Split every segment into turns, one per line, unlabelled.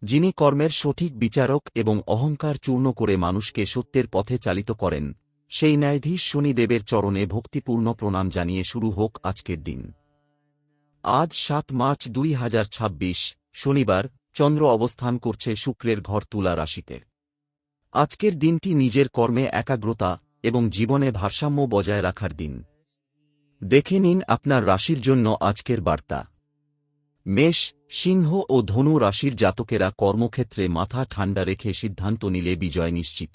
যিনি কর্মের সঠিক বিচারক এবং অহংকার চূর্ণ করে মানুষকে সত্যের পথে চালিত করেন, সেই ন্যায়াধীশ শনিদেবের চরণে ভক্তিপূর্ণ প্রণাম জানিয়ে শুরু হোক আজকের দিন। আজ ৭ মার্চ ২০২৬, শনিবার, চন্দ্র অবস্থান করছে শুক্রের ঘর তুলা রাশিতে। আজকের দিনটি নিজের কর্মে একাগ্রতা এবং জীবনে ভারসাম্য বজায় রাখার দিন। দেখে নিন আপনার রাশির জন্য আজকের বার্তা। মেষ, সিংহ ও ধনু রাশির জাতকেরা কর্মক্ষেত্রে মাথা ঠান্ডা রেখে সিদ্ধান্ত নিলে বিজয় নিশ্চিত।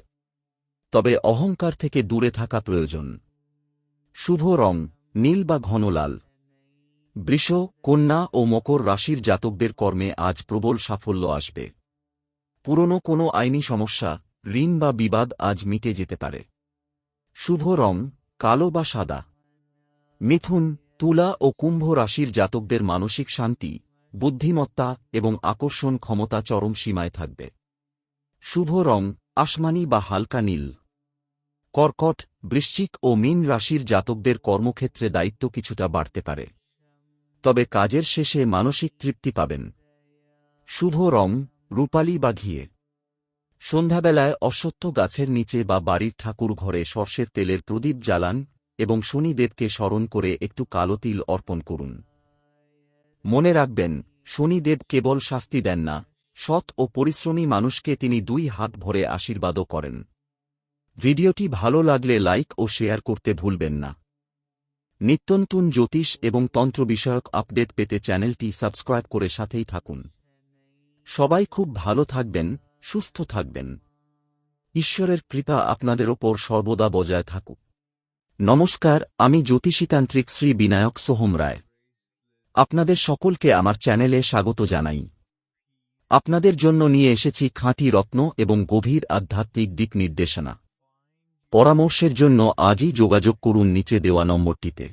তবে অহংকার থেকে দূরে থাকা প্রয়োজন। শুভ রং নীল বা ঘন লাল। বৃষ, কন্যা ও মকর রাশির জাতকদের কর্মে আজ প্রবল সাফল্য আসবে। পুরনো কোনো আইনি সমস্যা, ঋণ বা বিবাদ আজ মিটে যেতে পারে। শুভ রং কালো বা সাদা। মিথুন, তুলা ও কুম্ভ রাশির জাতকদের মানসিক শান্তি, বুদ্ধিমত্তা এবং আকর্ষণ ক্ষমতা চরম সীমায় থাকবে। শুভ রং আসমানি বা হালকা নীল। কর্কট, বৃশ্চিক ও মীন রাশির জাতকদের কর্মক্ষেত্রে দায়িত্ব কিছুটা বাড়তে পারে, তবে কাজের শেষে মানসিক তৃপ্তি পাবেন। শুভ রং রূপালী বা ঘিয়ে। সন্ধ্যাবেলায় অশ্বত্থ গাছের নিচে বা বাড়ির ঠাকুর ঘরে সর্ষের তেলের প্রদীপ জ্বালান এবং শনিদেবকে স্মরণ করে একটু কালো তিল অর্পণ করুন। মনে রাখবেন, শনিদেব কেবল শাস্তি দেন না, সৎ ও পরিশ্রমী মানুষকে তিনি ২ হাত ভরে আশীর্বাদও করেন। ভিডিওটি ভালো লাগলে লাইক ও শেয়ার করতে ভুলবেন না। নিত্যনতুন জ্যোতিষ এবং তন্ত্র বিষয়ক আপডেট পেতে চ্যানেলটি সাবস্ক্রাইব করে সাথেই থাকুন। সবাই খুব ভালো থাকবেন, সুস্থ থাকবেন। ঈশ্বরের কৃপা আপনাদের ওপর সর্বদা বজায় থাকুক। নমস্কার, আমি জ্যোতিষীতান্ত্রিক শ্রী বিনায়ক সোহম রায়। আপনাদের সকলকে আমার চ্যানেলে স্বাগত জানাই। আপনাদের জন্য নিয়ে এসেছি খাঁটি রত্ন এবং গভীর আধ্যাত্মিক দিক নির্দেশনা। পরামর্শের জন্য আজই যোগাযোগ করুন নিচে দেওয়া নম্বরটিতে।